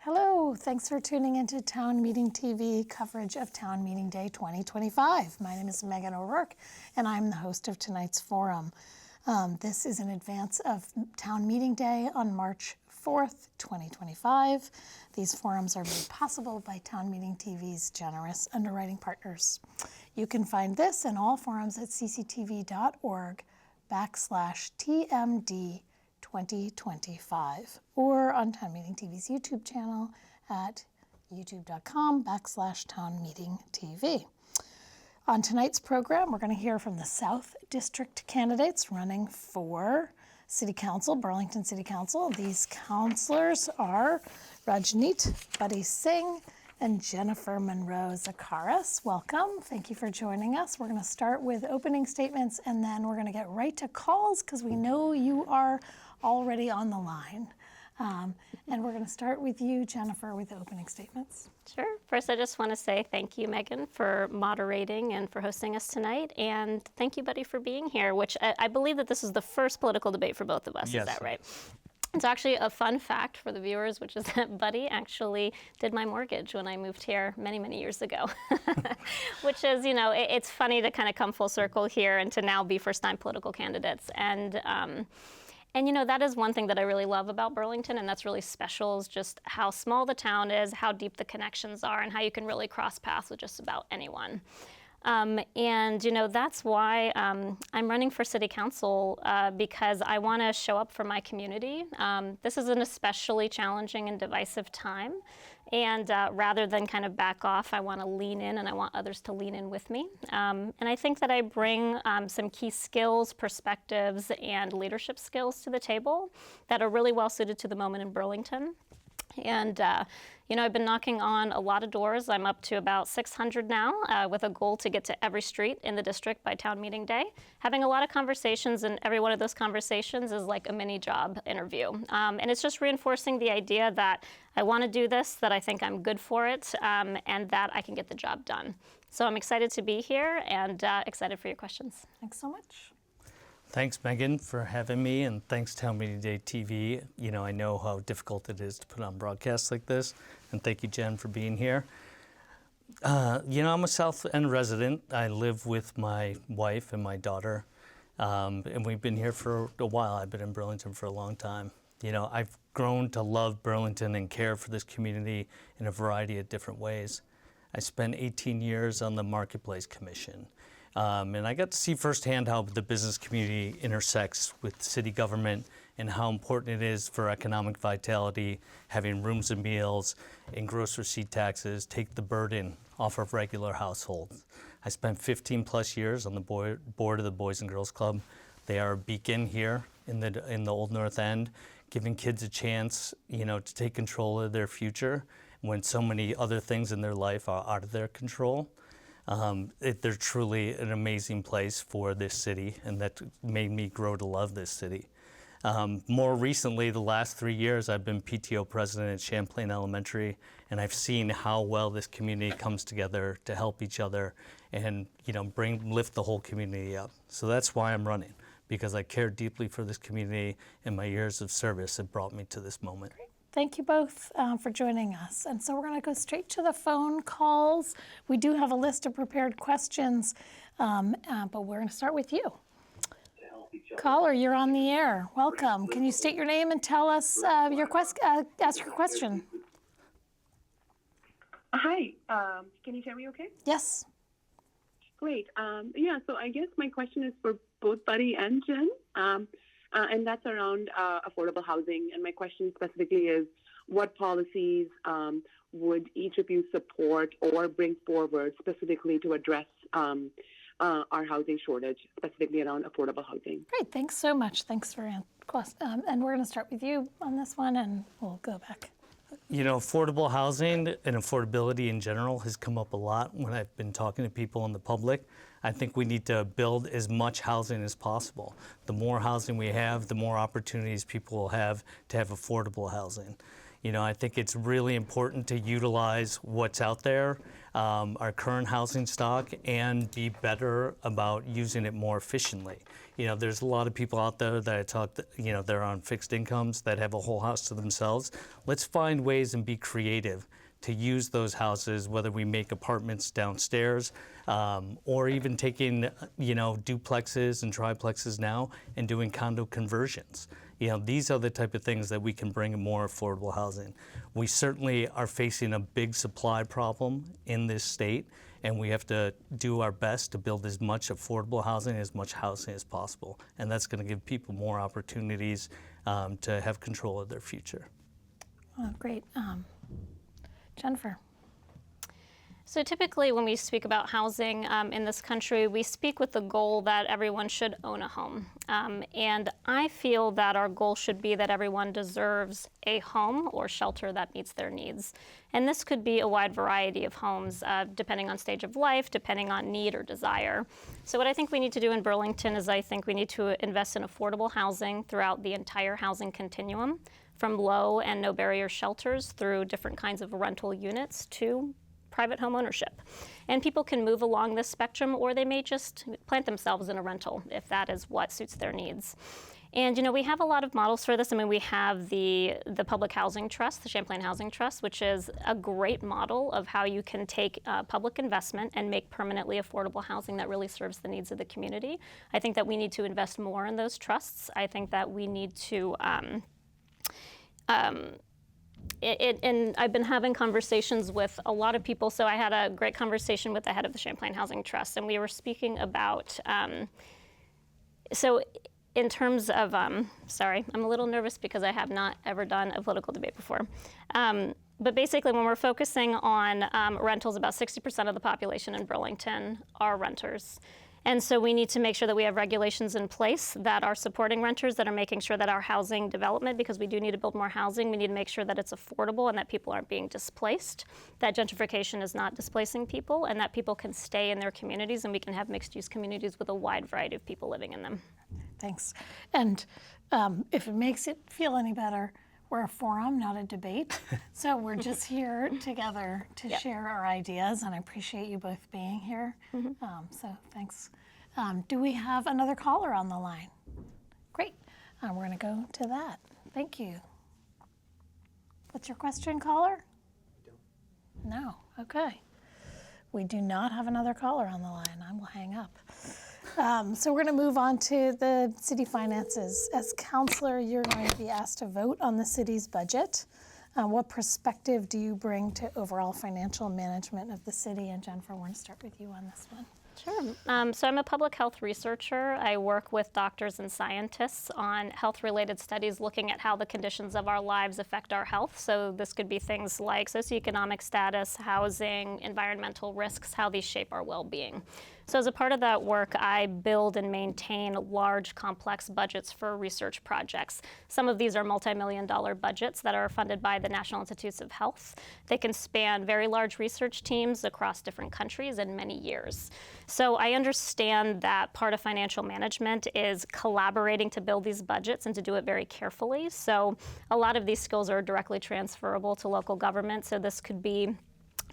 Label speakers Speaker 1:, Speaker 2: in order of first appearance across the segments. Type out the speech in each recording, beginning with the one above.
Speaker 1: Hello, thanks for tuning into Town Meeting TV coverage of Town Meeting Day 2025. My name is Megan O'Rourke, and I'm the host of tonight's forum. This is in advance of Town Meeting Day on March 4th, 2025. These forums are made possible by Town Meeting TV's generous underwriting partners. You can find this and all forums at cctv.org/TMD 2025 or on Town Meeting TV's YouTube channel at youtube.com/townmeetingtv. On tonight's program, we're going to hear from the South District candidates running for City Council, Burlington City Council. These councilors are Rajneet Buddy Singh and Jennifer Monroe Zakaras. Welcome. Thank you for joining us. We're going to start with opening statements and then we're going to get right to calls because we know you are already on the line. And we're going to start with you, Jennifer, with opening statements.
Speaker 2: Sure. First, I just want to say thank you, Megan, for moderating and for hosting us tonight. And thank you, Buddy, for being here, which I believe that this is the first political debate for both of us.
Speaker 3: Yes.
Speaker 2: Is that right? It's actually a fun fact for the viewers, which is that Buddy actually did my mortgage when I moved here many, many years ago. Which is, you know, it's funny to kind of come full circle here and to now be first-time political candidates. And you know, that is one thing that I really love about Burlington, and that's really special, is just how small the town is, how deep the connections are, and how you can really cross paths with just about anyone. And you know, that's why I'm running for City Council, because I want to show up for my community. This is an especially challenging and divisive time. And rather than kind of back off, I want to lean in, and I want others to lean in with me. And I think that I bring some key skills, perspectives, and leadership skills to the table that are really well suited to the moment in Burlington. And, you know, I've been knocking on a lot of doors. I'm up to about 600 now, with a goal to get to every street in the district by Town Meeting Day. Having a lot of conversations, and every one of those conversations is like a mini job interview. And it's just reinforcing the idea that I want to do this, that I think I'm good for it, and that I can get the job done. So I'm excited to be here and excited for your questions.
Speaker 1: Thanks so much.
Speaker 3: Thanks, Megan, for having me, and thanks, Town Meeting Day TV. You know, I know how difficult it is to put on broadcasts like this, and thank you, Jen, for being here. You know, I'm a South End resident. I live with my wife and my daughter, and we've been here for a while. I've been in Burlington for a long time. You know, I've grown to love Burlington and care for this community in a variety of different ways. I spent 18 years on the Marketplace Commission. And I got to see firsthand how the business community intersects with city government and how important it is for economic vitality, having rooms and meals and gross receipt taxes take the burden off of regular households. I spent 15 plus years on the board of the Boys and Girls Club. They are a beacon here in the Old North End, giving kids a chance, you know, to take control of their future when so many other things in their life are out of their control. They're truly an amazing place for this city, and that made me grow to love this city. More recently, the last 3 years, I've been PTO president at Champlain Elementary, and I've seen how well this community comes together to help each other and, you know, lift the whole community up. So that's why I'm running, because I care deeply for this community, and my years of service have brought me to this moment.
Speaker 1: Great. Thank you both for joining us. And so we're going to go straight to the phone calls. We do have a list of prepared questions, but we're going to start with you. Caller, you're on the air. Welcome. Can you state your name and tell us ask your question?
Speaker 4: Hi. Can you hear me okay?
Speaker 1: Yes.
Speaker 4: Great. Yeah, so I guess my question is for both Buddy and Jen. And that's around affordable housing. And my question specifically is, what policies would each of you support or bring forward specifically to address our housing shortage, specifically around affordable housing?
Speaker 1: Great. Thanks so much. Thanks for and we're going to start with you on this one, and we'll go back.
Speaker 3: You know, affordable housing and affordability in general has come up a lot when I've been talking to people in the public. I think we need to build as much housing as possible. The more housing we have, the more opportunities people will have to have affordable housing. You know, I think it's really important to utilize what's out there, our current housing stock, and be better about using it more efficiently. You know, there's a lot of people out there that I talk, you know, they're on fixed incomes that have a whole house to themselves. Let's find ways and be creative to use those houses, whether we make apartments downstairs or even taking, you know, duplexes and triplexes now and doing condo conversions. You know, these are the type of things that we can bring in more affordable housing. We certainly are facing a big supply problem in this state, and we have to do our best to build as much affordable housing, as much housing as possible. And that's going to give people more opportunities to have control of their future.
Speaker 1: Oh, great. Jennifer.
Speaker 2: So typically when we speak about housing in this country, we speak with the goal that everyone should own a home. And I feel that our goal should be that everyone deserves a home or shelter that meets their needs. And this could be a wide variety of homes, depending on stage of life, depending on need or desire. So what I think we need to do in Burlington is I think we need to invest in affordable housing throughout the entire housing continuum, from low and no barrier shelters through different kinds of rental units to private home ownership. And people can move along this spectrum, or they may just plant themselves in a rental if that is what suits their needs. And you know, we have a lot of models for this. I mean, we have the Public Housing Trust, the Champlain Housing Trust, which is a great model of how you can take public investment and make permanently affordable housing that really serves the needs of the community. I think that we need to invest more in those trusts. I think that we need to and I've been having conversations with a lot of people. So I had a great conversation with the head of the Champlain Housing Trust, and we were speaking about, so in terms of, sorry, I'm a little nervous because I have not ever done a political debate before. But basically, when we're focusing on rentals, about 60% of the population in Burlington are renters. And so we need to make sure that we have regulations in place that are supporting renters, that are making sure that our housing development, because we do need to build more housing, we need to make sure that it's affordable and that people aren't being displaced, that gentrification is not displacing people, and that people can stay in their communities, and we can have mixed-use communities with a wide variety of people living in them.
Speaker 1: Thanks. And if it makes it feel any better, we're a forum, not a debate. So we're just here together to share our ideas, and I appreciate you both being here. So thanks. Do we have another caller on the line? Great. We're going to go to that. Thank you. What's your question, caller? No. Okay. We do not have another caller on the line. I will hang up. So we're going to move on to the city finances. As counselor, you're going to be asked to vote on the city's budget. What perspective do you bring to overall financial management of the city? And Jennifer, we're going to start with you on this one.
Speaker 2: Sure. So I'm a public health researcher. I work with doctors and scientists on health-related studies looking at how the conditions of our lives affect our health. So this could be things like socioeconomic status, housing, environmental risks, how these shape our well-being. So as a part of that work, I build and maintain large, complex budgets for research projects. Some of these are multi-million-dollar budgets that are funded by the National Institutes of Health. They can span very large research teams across different countries and many years. So I understand that part of financial management is collaborating to build these budgets and to do it very carefully. So a lot of these skills are directly transferable to local government. So this could be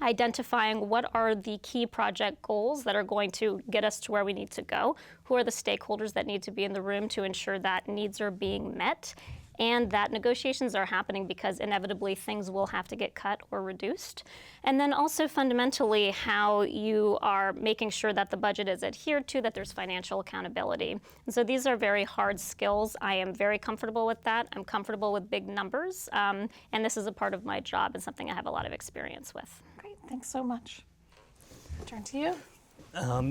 Speaker 2: identifying what are the key project goals that are going to get us to where we need to go, who are the stakeholders that need to be in the room to ensure that needs are being met, and that negotiations are happening because inevitably things will have to get cut or reduced. And then also fundamentally how you are making sure that the budget is adhered to, that there's financial accountability. And so these are very hard skills. I am very comfortable with that. I'm comfortable with big numbers, and this is a part of my job and something I have a lot of experience with.
Speaker 1: Great, thanks so much. Turn to you.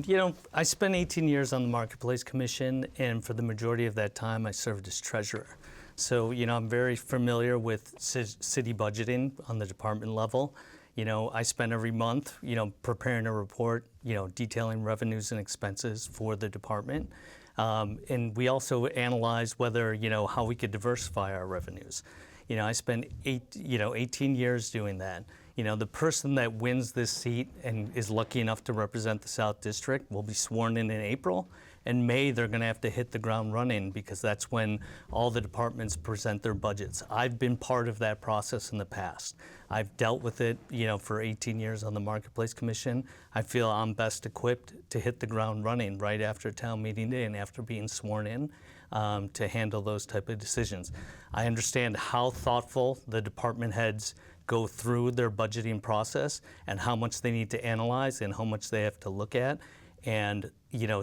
Speaker 3: You know, I spent 18 years on the Marketplace Commission, and for the majority of that time, I served as treasurer. So, you know, I'm very familiar with city budgeting on the department level. You know, I spend every month, you know, preparing a report, you know, detailing revenues and expenses for the department. And we also analyze whether, you know, how we could diversify our revenues. You know, I spent 18 years doing that. You know, the person that wins this seat and is lucky enough to represent the South District will be sworn in April, In May, they're going to have to hit the ground running because that's when all the departments present their budgets. I've been part of that process in the past. I've dealt with it, for 18 years on the Marketplace Commission. I feel I'm best equipped to hit the ground running right after town meeting day and after being sworn in to handle those type of decisions. I understand how thoughtful the department heads go through their budgeting process and how much they need to analyze and how much they have to look at. And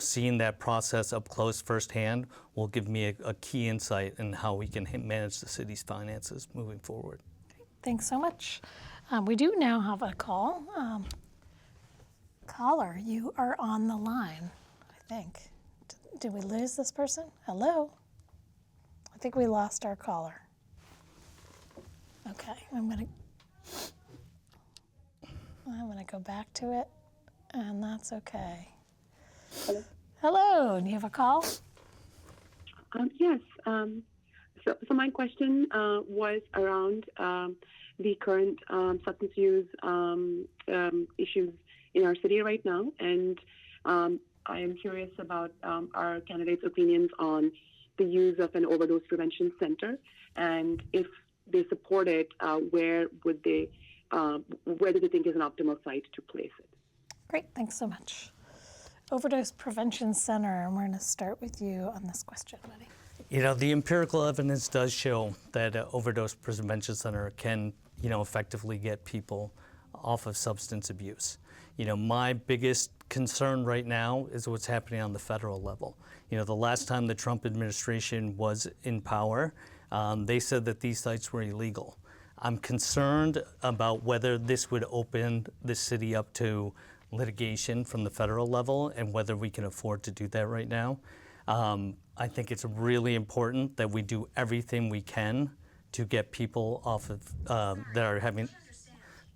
Speaker 3: seeing that process up close firsthand will give me a key insight in how we can manage the city's finances moving forward.
Speaker 1: Thanks so much. We do now have a call. Caller, you are on the line, I think. Did we lose this person? Hello? I think we lost our caller. Okay, I'm gonna go back to it, and that's okay.
Speaker 4: Hello?
Speaker 1: Hello, do you have a call?
Speaker 4: Yes. So my question was around the current substance use issues in our city right now, and I am curious about our candidates' opinions on the use of an overdose prevention center, and if they support it, where do they think is an optimal site to place it?
Speaker 1: Great, thanks so much. Overdose Prevention Center, and we're going to start with you on this question, buddy.
Speaker 3: The empirical evidence does show that an overdose prevention center can, effectively get people off of substance abuse. My biggest concern right now is what's happening on the federal level. The last time the Trump administration was in power, they said that these sites were illegal. I'm concerned about whether this would open the city up to litigation from the federal level and whether we can afford to do that right now. I think it's really important that we do everything we can to get people off of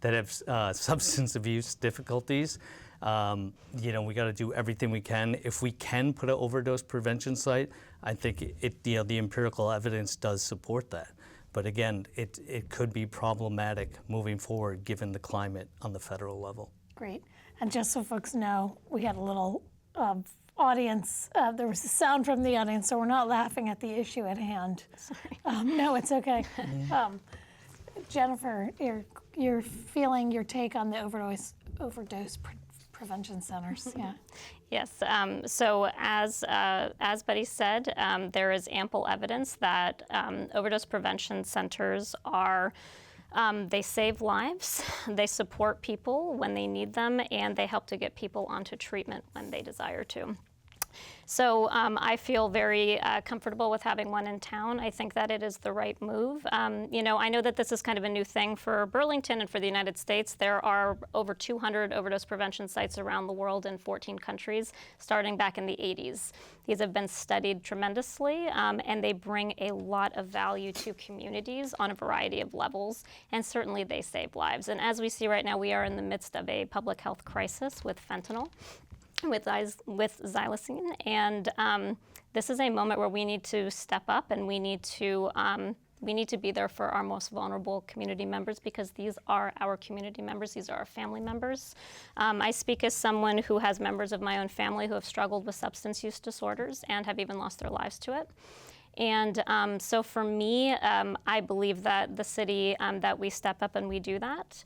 Speaker 3: that have substance abuse difficulties. We got to do everything we can. If we can put an overdose prevention site, I think the empirical evidence does support that. But again, it could be problematic moving forward given the climate on the federal level.
Speaker 1: Great. And just so folks know, we had a little audience, there was a sound from the audience, so we're not laughing at the issue at hand.
Speaker 2: Sorry.
Speaker 1: No, it's okay. Jennifer, your take on the overdose prevention centers, yeah.
Speaker 2: Yes. So as Buddy said, there is ample evidence that overdose prevention centers are. They save lives, they support people when they need them, and they help to get people onto treatment when they desire to. So I feel very comfortable with having one in town. I think that it is the right move. I know that this is kind of a new thing for Burlington and for the United States. There are over 200 overdose prevention sites around the world in 14 countries, starting back in the 80s. These have been studied tremendously, and they bring a lot of value to communities on a variety of levels, and certainly they save lives. And as we see right now, we are in the midst of a public health crisis with fentanyl, with xylazine, and this is a moment where we need to step up and we need to be there for our most vulnerable community members, because these are our community members, these are our family members. I speak as someone who has members of my own family who have struggled with substance use disorders and have even lost their lives to it. And so for me, I believe that the city, that we step up and we do that.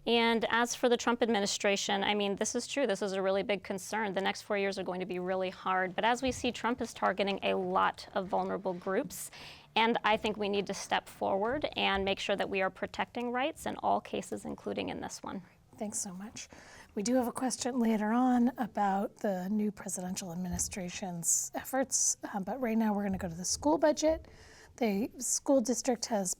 Speaker 2: And as for the Trump administration, I mean, this is true. This is a really big concern. The next 4 years are going to be really hard. But as we see, Trump is targeting a lot of vulnerable groups. And I think we need to step forward and make sure that we are protecting rights in all cases, including in this one.
Speaker 1: Thanks so much. We do have a question later on about the new presidential administration's efforts, but right now we're going to go to the school budget. The school district has,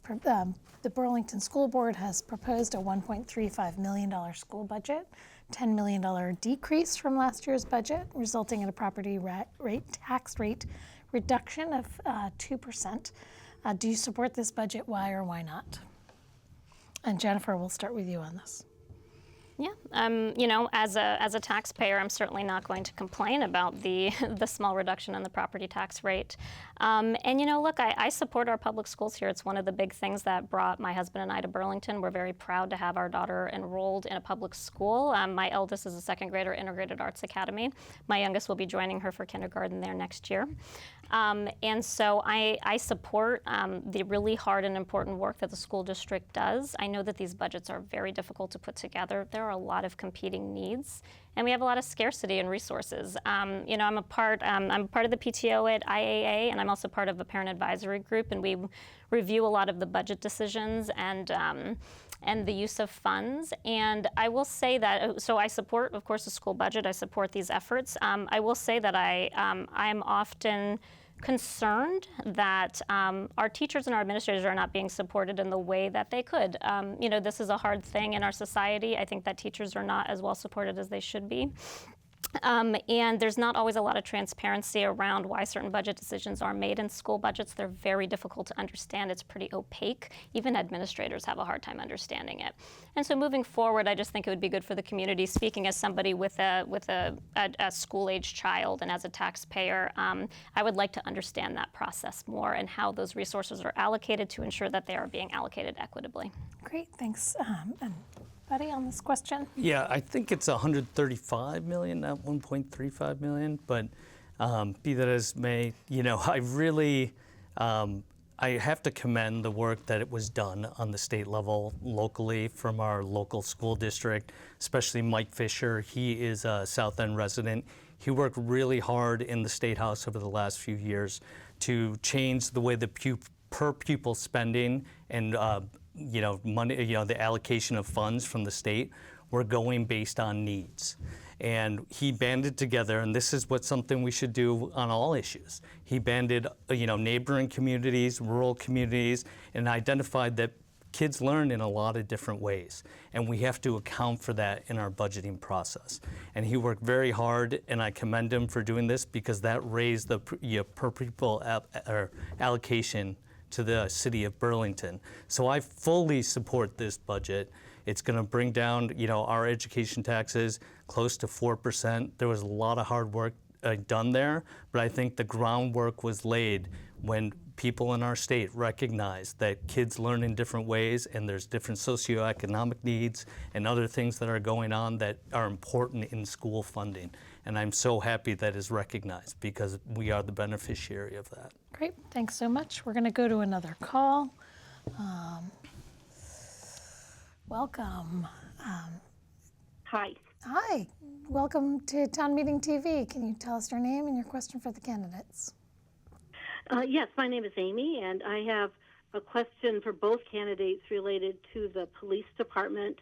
Speaker 1: the Burlington School Board has proposed a $1.35 million school budget, $10 million decrease from last year's budget, resulting in a property tax rate reduction of 2%. Do you support this budget? Why or why not? And Jennifer, we'll start with you on this.
Speaker 2: Yeah, as a taxpayer, I'm certainly not going to complain about the the small reduction in the property tax rate. Look, I support our public schools here. It's one of the big things that brought my husband and I to Burlington. We're very proud to have our daughter enrolled in a public school. My eldest is a second grader, Integrated Arts Academy. My youngest will be joining her for kindergarten there next year. So I support the really hard and important work that the school district does. I know that these budgets are very difficult to put together. There are a lot of competing needs, and we have a lot of scarcity in resources. I'm a part of the PTO at IAA, and I'm also part of a parent advisory group, and we review a lot of the budget decisions and the use of funds. And I will say that, so I support, of course, the school budget. I support these efforts. I will say that I'm often concerned that our teachers and our administrators are not being supported in the way that they could. This is a hard thing in our society. I think that teachers are not as well supported as they should be. And there's not always a lot of transparency around why certain budget decisions are made in school budgets. They're very difficult to understand. It's pretty opaque. Even administrators have a hard time understanding it. And so moving forward, I just think it would be good for the community. Speaking as somebody with a school-age child and as a taxpayer, I would like to understand that process more and how those resources are allocated to ensure that they are being allocated equitably.
Speaker 1: Great, thanks. And Buddy, on this question?
Speaker 3: Yeah, I think it's 135 million, not 1.35 million. But be that as may, I really, I have to commend the work that it was done on the state level, locally, from our local school district, especially Mike Fisher. He is a South End resident. He worked really hard in the State House over the last few years to change the way the per pupil spending and money, the allocation of funds from the state were going based on needs. And he banded together, and this is something we should do on all issues. He banded, neighboring communities, rural communities, and identified that kids learn in a lot of different ways, and we have to account for that in our budgeting process. And he worked very hard, and I commend him for doing this because that raised the per pupil allocation to the city of Burlington. So I fully support this budget. It's going to bring down, our education taxes close to 4%. There was a lot of hard work done there, but I think the groundwork was laid when people in our state recognize that kids learn in different ways and there's different socioeconomic needs and other things that are going on that are important in school funding. And I'm so happy that is recognized because we are the beneficiary of that.
Speaker 1: Great, thanks so much. We're going to go to another call. Welcome.
Speaker 5: Hi.
Speaker 1: Hi, welcome to Town Meeting TV. Can you tell us your name and your question for the candidates?
Speaker 5: Yes, my name is Amy, and I have a question for both candidates related to the police department.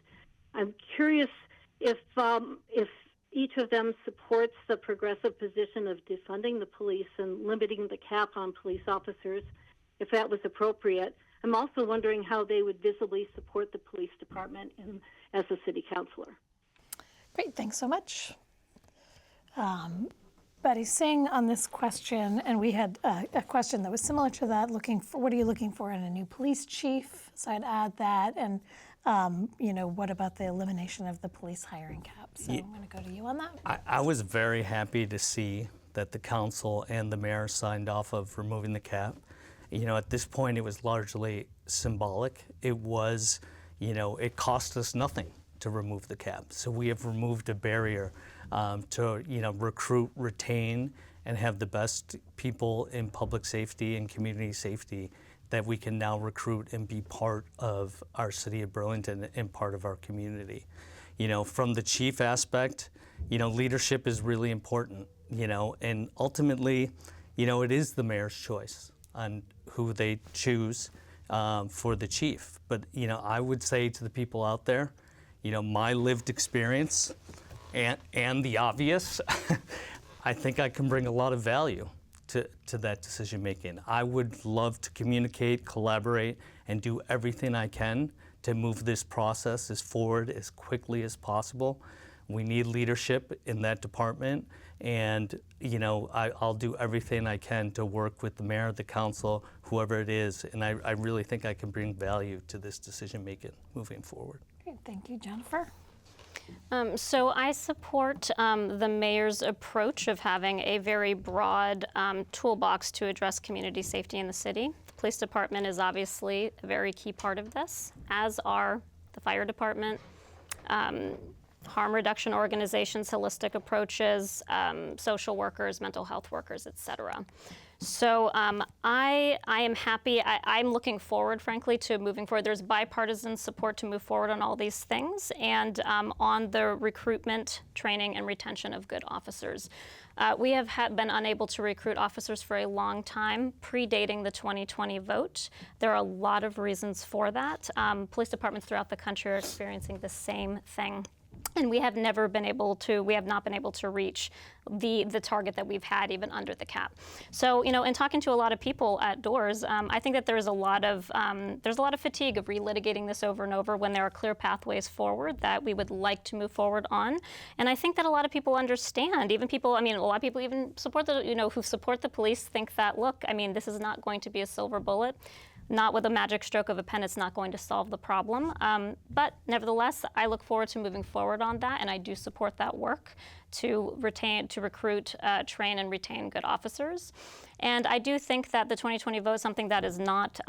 Speaker 5: I'm curious if each of them supports the progressive position of defunding the police and limiting the cap on police officers, if that was appropriate. I'm also wondering how they would visibly support the police department as a city councilor.
Speaker 1: Great, thanks so much. Buddy Singh on this question, and we had a question that was similar to that, what are you looking for in a new police chief? So I'd add that, and what about the elimination of the police hiring cap? So I'm going to go to you on that.
Speaker 3: I was very happy to see that the council and the mayor signed off of removing the cap. At this point, it was largely symbolic. It was, it cost us nothing to remove the cap. So we have removed a barrier to, recruit, retain, and have the best people in public safety and community safety that we can now recruit and be part of our city of Burlington and part of our community. From the chief aspect, leadership is really important, and ultimately, it is the mayor's choice on who they choose for the chief. But, I would say to the people out there, my lived experience and the obvious, I think I can bring a lot of value to that decision making. I would love to communicate, collaborate, and do everything I can to move this process forward as quickly as possible. We need leadership in that department, and I'll do everything I can to work with the mayor, the council, whoever it is, and I really think I can bring value to this decision making moving forward.
Speaker 1: Great, thank you, Jennifer.
Speaker 2: So I support the mayor's approach of having a very broad toolbox to address community safety in the city. The police department is obviously a very key part of this, as are the fire department, harm reduction organizations, holistic approaches, social workers, mental health workers, et cetera. So I am happy. I'm looking forward, frankly, to moving forward. There's bipartisan support to move forward on all these things and on the recruitment, training, and retention of good officers. We have been unable to recruit officers for a long time, predating the 2020 vote. There are a lot of reasons for that. Police departments throughout the country are experiencing the same thing. And we have not been able to reach the target that we've had even under the cap. So, in talking to a lot of people at doors, I think that there's a lot of fatigue of relitigating this over and over when there are clear pathways forward that we would like to move forward on. And I think that a lot of people understand, a lot of people even support who support the police think that, look, this is not going to be a silver bullet. Not with a magic stroke of a pen, it's not going to solve the problem. But nevertheless, I look forward to moving forward on that, and I do support that work to recruit, train, and retain good officers. And I do think that the 2020 vote, something that is not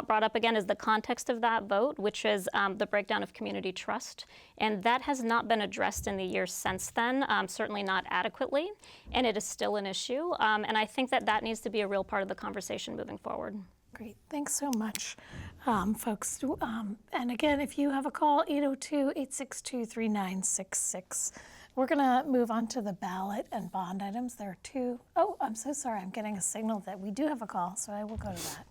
Speaker 2: brought up again, is the context of that vote, which is the breakdown of community trust. And that has not been addressed in the years since then, certainly not adequately, and it is still an issue. And I think that needs to be a real part of the conversation moving forward.
Speaker 1: Great, thanks so much, folks. And again, if you have a call, 802-862-3966. We're going to move on to the ballot and bond items. There are two. Oh, I'm so sorry. I'm getting a signal that we do have a call, so I will go to that.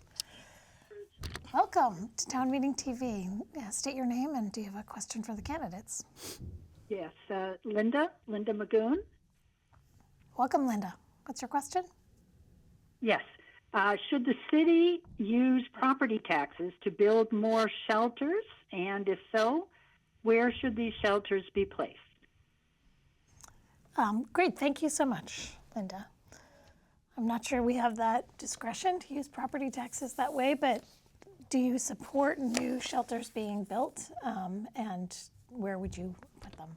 Speaker 1: Welcome to Town Meeting TV. State your name, and do you have a question for the candidates?
Speaker 6: Yes, Linda Magoon.
Speaker 1: Welcome, Linda. What's your question?
Speaker 6: Yes. Should the city use property taxes to build more shelters? And if so, where should these shelters be placed?
Speaker 1: Great, thank you so much, Linda. I'm not sure we have that discretion to use property taxes that way, but do you support new shelters being built? And where would you put them?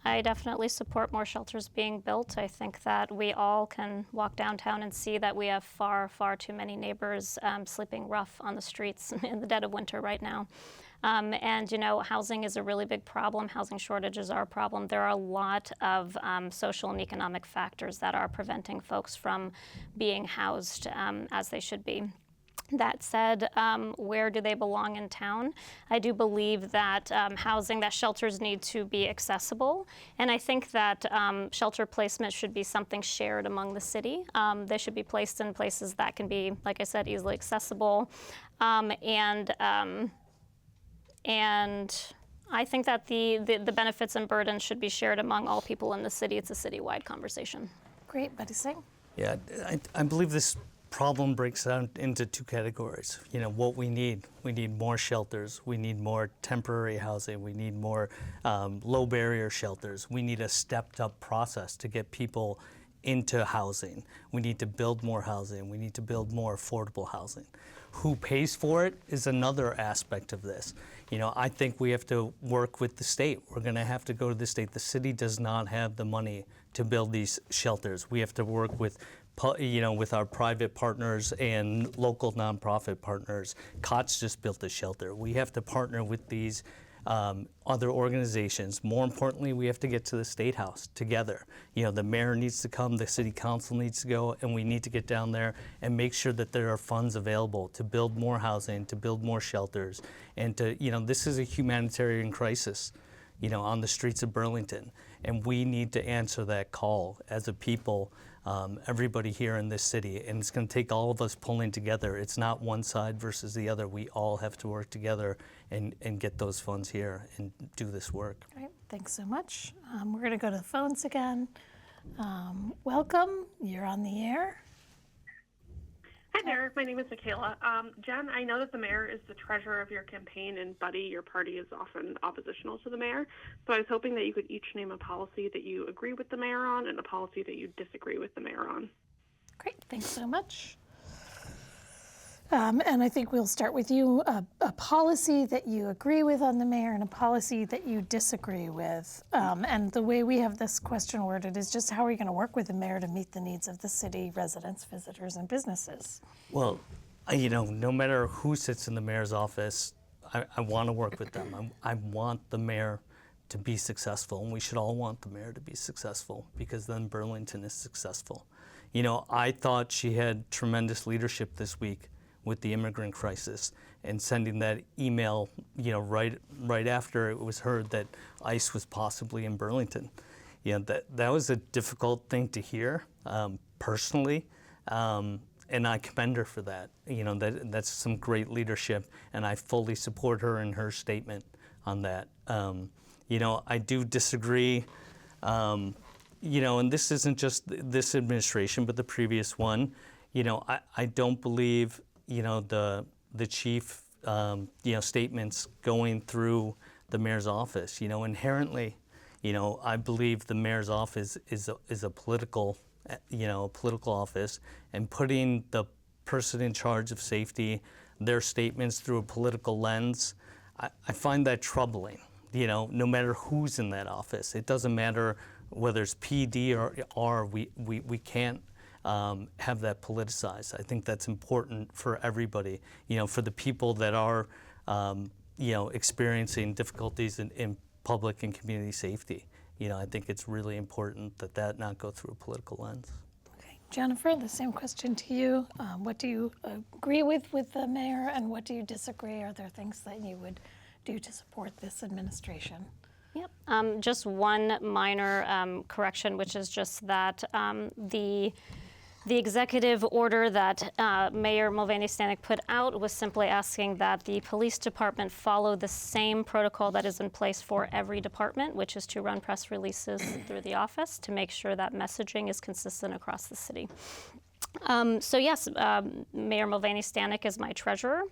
Speaker 2: I definitely support more shelters being built. I think that we all can walk downtown and see that we have far, far too many neighbors sleeping rough on the streets in the dead of winter right now. And housing is a really big problem. Housing shortages are a problem. There are a lot of social and economic factors that are preventing folks from being housed as they should be. That said, where do they belong in town? I do believe that that shelters need to be accessible. And I think that shelter placement should be something shared among the city. They should be placed in places that can be, like I said, easily accessible. And I think that the benefits and burdens should be shared among all people in the city. It's a citywide conversation.
Speaker 1: Great, Buddy Singh.
Speaker 3: Yeah, I believe this problem breaks down into two categories. What we need more shelters, we need more temporary housing, we need more low barrier shelters, we need a stepped up process to get people into housing. We need to build more housing, we need to build more affordable housing. Who pays for it is another aspect of this. I think we have to work with the state. We're going to have to go to the state. The city does not have the money to build these shelters. We have to work with our private partners and local nonprofit partners. COTS just built a shelter. We have to partner with these other organizations. More importantly, we have to get to the State House together. The mayor needs to come, the city council needs to go, and we need to get down there and make sure that there are funds available to build more housing, to build more shelters, and to, this is a humanitarian crisis, on the streets of Burlington, and we need to answer that call as a people. Everybody here in this city, and it's going to take all of us pulling together. It's not one side versus the other. We all have to work together and get those funds here and do this work.
Speaker 1: All right, thanks so much. We're going to go to the phones again. Welcome, you're on the air.
Speaker 7: Hi there, my name is Michaela. Jen, I know that the mayor is the treasurer of your campaign, and Buddy, your party is often oppositional to the mayor. So I was hoping that you could each name a policy that you agree with the mayor on and a policy that you disagree with the mayor on.
Speaker 1: Great, thanks so much. And I think we'll start with you, a policy that you agree with on the mayor and a policy that you disagree with. And the way we have this question worded is just how are you going to work with the mayor to meet the needs of the city residents, visitors, and businesses?
Speaker 3: Well, no matter who sits in the mayor's office, I want to work with them. I want the mayor to be successful, and we should all want the mayor to be successful because then Burlington is successful. I thought she had tremendous leadership this week with the immigrant crisis and sending that email, right after it was heard that ICE was possibly in Burlington. That was a difficult thing to hear personally, and I commend her for that. That's some great leadership, and I fully support her in her statement on that. I do disagree, and this isn't just this administration, but the previous one. I don't believe the chief, statements going through the mayor's office. Inherently, I believe the mayor's office is a political, political office, and putting the person in charge of safety, their statements through a political lens, I find that troubling. No matter who's in that office, it doesn't matter whether it's PD or R. We can't have that politicized. I think that's important for everybody, for the people that are, experiencing difficulties in public and community safety. I think it's really important that not go through a political lens.
Speaker 1: Okay. Jennifer, the same question to you. What do you agree with the mayor and what do you disagree? Are there things that you would do to support this administration?
Speaker 2: Yep. Just one minor correction, which is just that the executive order that Mayor Mulvaney-Stanek put out was simply asking that the police department follow the same protocol that is in place for every department, which is to run press releases through the office to make sure that messaging is consistent across the city. So yes, Mayor Mulvaney-Stanek is my treasurer.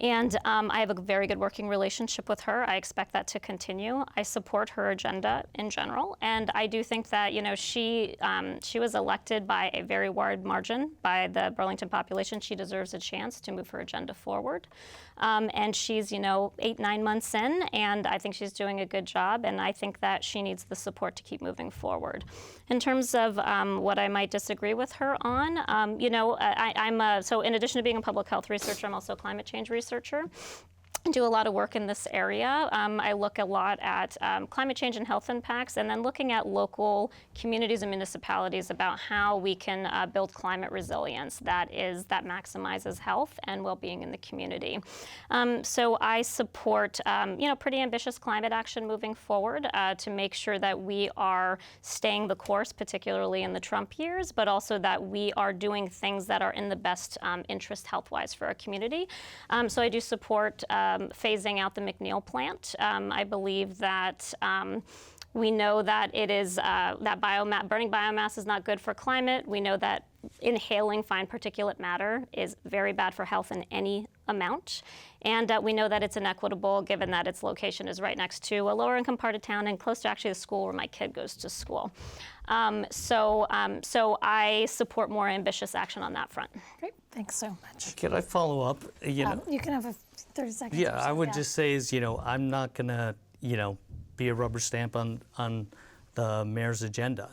Speaker 2: And I have a very good working relationship with her. I expect that to continue. I support her agenda in general, and I do think that she was elected by a very wide margin by the Burlington population. She deserves a chance to move her agenda forward, and she's 8-9 months in, and I think she's doing a good job. And I think that she needs the support to keep moving forward. In terms of what I might disagree with her on, so in addition to being a public health researcher, I'm also a climate change researcher. I do a lot of work in this area. I look a lot at climate change and health impacts, and then looking at local communities and municipalities about how we can build climate resilience that maximizes health and well-being in the community. So I support pretty ambitious climate action moving forward to make sure that we are staying the course, particularly in the Trump years, but also that we are doing things that are in the best interest health-wise for our community. So I do support phasing out the McNeil plant. I believe that we know that it is that burning biomass is not good for climate. We know that inhaling fine particulate matter is very bad for health in any amount. And we know that it's inequitable given that its location is right next to a lower income part of town and close to actually the school where my kid goes to school. So I support more ambitious action on that front.
Speaker 1: Great, thanks so much.
Speaker 3: Could I follow up?
Speaker 1: You can have a 30 seconds.
Speaker 3: Yeah, I would just say I'm not gonna, be a rubber stamp on the mayor's agenda.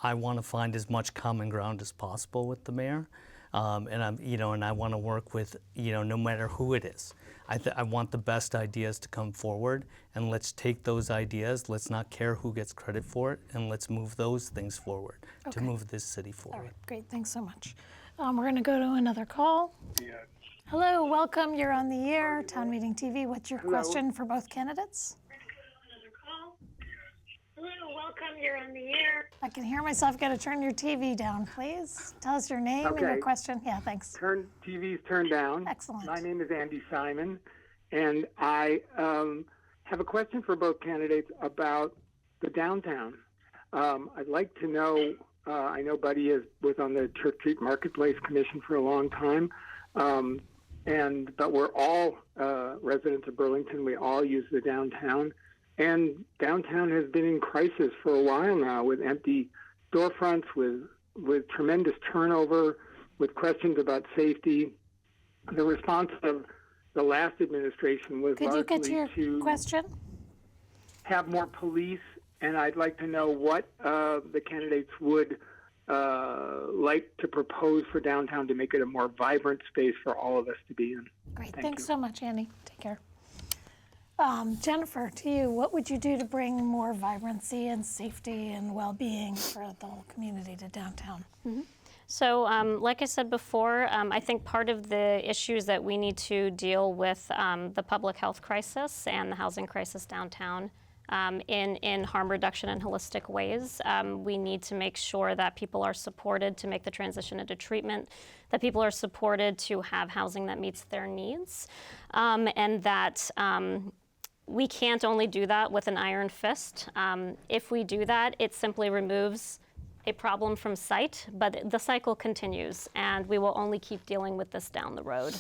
Speaker 3: I want to find as much common ground as possible with the mayor, and I want to work with, no matter who it is. I want the best ideas to come forward, and let's take those ideas. Let's not care who gets credit for it, and let's move those things forward to move this city forward.
Speaker 1: All right, great, thanks so much. We're going to go to another call. Hello, welcome. You're on the air, Town Meeting TV. What's your question for both candidates?
Speaker 8: Hello, welcome. You're on the air.
Speaker 1: I can hear myself. Got to turn your TV down, please. Tell us your name and your question. Yeah, thanks.
Speaker 9: TV's turned down.
Speaker 1: Excellent.
Speaker 9: My name is Andy Simon, and I have a question for both candidates about the downtown. I'd like to know, I know Buddy was on the Church Street Marketplace Commission for a long time, but we're all residents of Burlington. We all use the downtown. And downtown has been in crisis for a while now, with empty storefronts, with tremendous turnover, with questions about safety. the response of the last administration was
Speaker 1: Could you get to
Speaker 9: largely
Speaker 1: your
Speaker 9: to
Speaker 1: question?
Speaker 9: have more police, and I'd like to know what the candidates would like to propose for downtown to make it a more vibrant space for all of us to be in.
Speaker 1: Great.
Speaker 9: Thank
Speaker 1: Thanks
Speaker 9: you.
Speaker 1: so much, Annie. Take care. Jennifer, to you, what would you do to bring more vibrancy and safety and well-being for the whole community to downtown?
Speaker 2: So like I said before, I think part of the issues that we need to deal with the public health crisis and the housing crisis downtown in harm reduction and holistic ways. We need to make sure that people are supported to make the transition into treatment, that people are supported to have housing that meets their needs, and that we can't only do that with an iron fist. If we do that, it simply removes a problem from sight, but the cycle continues, and we will only keep dealing with this down the road.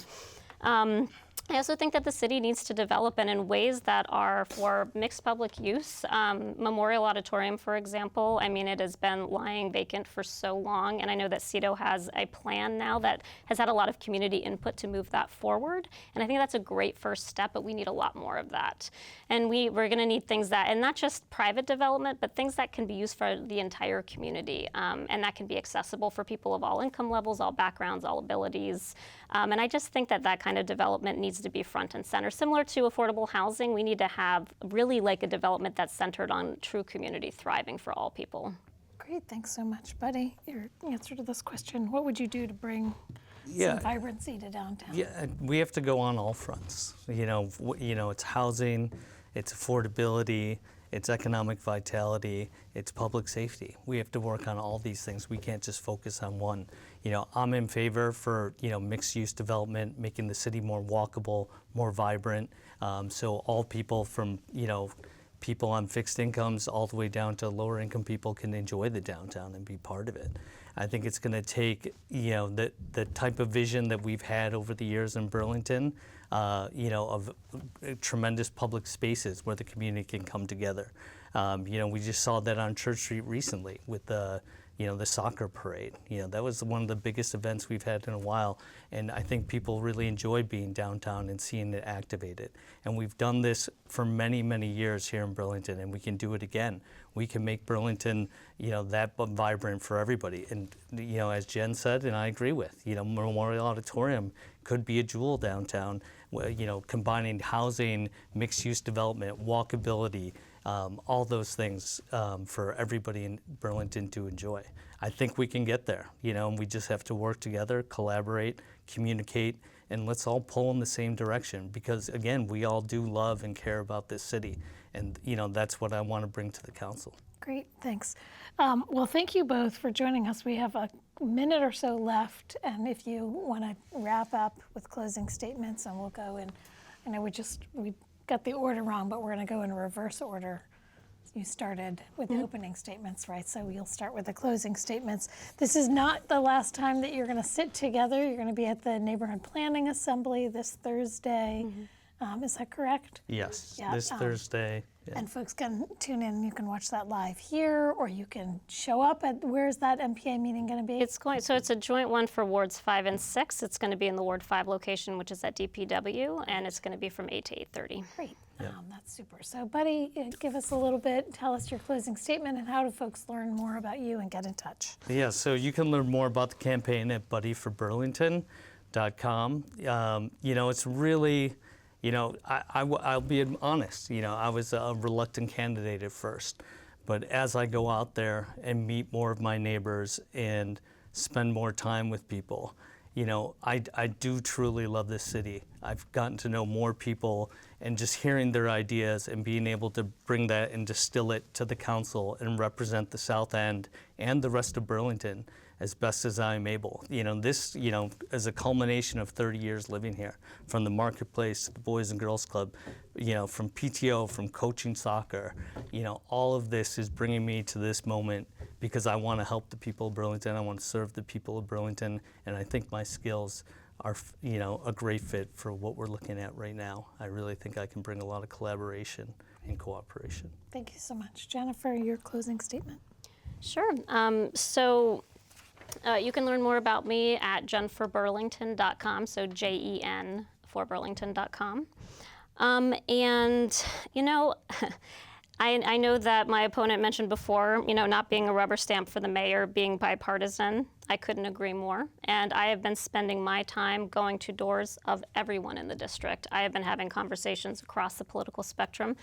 Speaker 2: I also think that the city needs to develop, and in ways that are for mixed public use. Memorial Auditorium, for example, I mean, it has been lying vacant for so long, and I know that CEDO has a plan now that has had a lot of community input to move that forward, and I think that's a great first step, but we need a lot more of that. And we're going to need things that, and not just private development, but things that can be used for the entire community, and that can be accessible for people of all income levels, all backgrounds, all abilities. And I just think that that kind of development needs to be front and center. Similar to affordable housing, we need to have really like a development that's centered on true community thriving for all people.
Speaker 1: Great, thanks so much, Buddy. Your answer to this question, what would you do to bring
Speaker 3: Yeah.
Speaker 1: some vibrancy to downtown?
Speaker 3: Yeah, we have to go on all fronts. It's housing, it's affordability, it's economic vitality, it's public safety. We have to work on all these things. We can't just focus on one. I'm in favor for, mixed-use development, making the city more walkable, more vibrant, so all people from, people on fixed incomes all the way down to lower income people can enjoy the downtown and be part of it. I think it's going to take, the type of vision that we've had over the years in Burlington, of tremendous public spaces where the community can come together. We just saw that on Church Street recently with the soccer parade. That was one of the biggest events we've had in a while, and I think people really enjoy being downtown and seeing it activated. And we've done this for many, many years here in Burlington, and we can do it again. We can make Burlington, that vibrant for everybody. And, as Jen said, and I agree with, Memorial Auditorium could be a jewel downtown, combining housing, mixed-use development, walkability, all those things for everybody in Burlington to enjoy. I think we can get there, and we just have to work together, collaborate, communicate, and let's all pull in the same direction because, again, we all do love and care about this city, and that's what I want to bring to the council.
Speaker 1: Great, thanks. Well, thank you both for joining us. We have a minute or so left, and if you want to wrap up with closing statements, and we'll go in. I know we got the order wrong, but we're going to go in reverse order. You started with the opening statements, right? So you'll start with the closing statements. This is not the last time that you're going to sit together. You're going to be at the Neighborhood Planning Assembly this Thursday. Is that correct?
Speaker 3: Yes,
Speaker 1: Yeah,
Speaker 3: this Thursday. Yeah.
Speaker 1: And folks can tune in. You can watch that live here, or you can show up at, where's that MPA meeting going to be?
Speaker 2: It's a joint one for wards 5 and 6. It's going to be in the Ward 5 location, which is at DPW, and it's going to be from 8 to 8:30.
Speaker 1: Great. That's super. So, Buddy, give us a little bit. Tell us your closing statement, and how do folks learn more about you and get in touch?
Speaker 3: Yeah, so you can learn more about the campaign at buddyforburlington.com. It's really, I'll be honest, I was a reluctant candidate at first, but as I go out there and meet more of my neighbors and spend more time with people, I do truly love this city. I've gotten to know more people, and just hearing their ideas and being able to bring that and distill it to the council and represent the South End and the rest of Burlington as best as I'm able. This, is a culmination of 30 years living here, from the marketplace to the Boys and Girls Club, from PTO, from coaching soccer. All of this is bringing me to this moment because I want to help the people of Burlington. I want to serve the people of Burlington, and I think my skills are, a great fit for what we're looking at right now. I really think I can bring a lot of collaboration and cooperation.
Speaker 1: Thank you so much. Jennifer, your closing statement.
Speaker 2: Sure. So You can learn more about me at jenforburlington.com, so JEN for burlington.com. And, you know, I know that my opponent mentioned before, you know, not being a rubber stamp for the mayor, being bipartisan. I couldn't agree more. And I have been spending my time going to doors of everyone in the district. I have been having conversations across the political spectrum.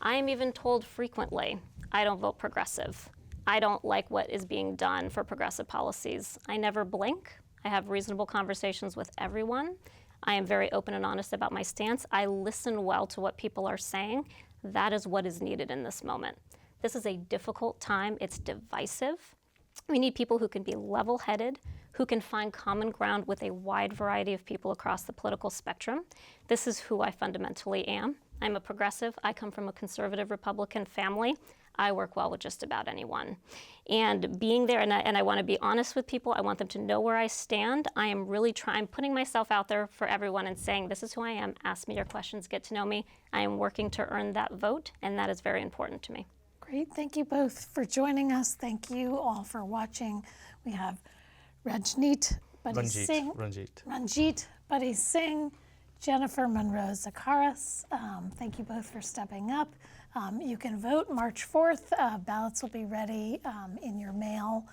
Speaker 2: I am even told frequently, I don't vote progressive. I don't like what is being done for progressive policies. I never blink. I have reasonable conversations with everyone. I am very open and honest about my stance. I listen well to what people are saying. That is what is needed in this moment. This is a difficult time. It's divisive. We need people who can be level-headed, who can find common ground with a wide variety of people across the political spectrum. This is who I fundamentally am. I'm a progressive. I come from a conservative Republican family. I work well with just about anyone. And being there, and I want to be honest with people, I want them to know where I stand. I am really trying, putting myself out there for everyone and saying, this is who I am, ask me your questions, get to know me. I am working to earn that vote, and that is very important to me.
Speaker 1: Great, thank you both for joining us. Thank you all for watching. We have Ranjit Buddy Singh, Ranjit Buddy Singh, Jennifer Monroe Zakaras. Thank you both for stepping up. You can vote March 4th. Ballots will be ready in your mail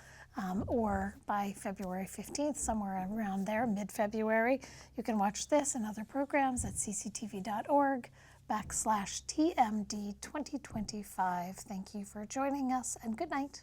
Speaker 1: or by February 15th, somewhere around there, mid-February. You can watch this and other programs at cctv.org/TMD2025. Thank you for joining us, and good night.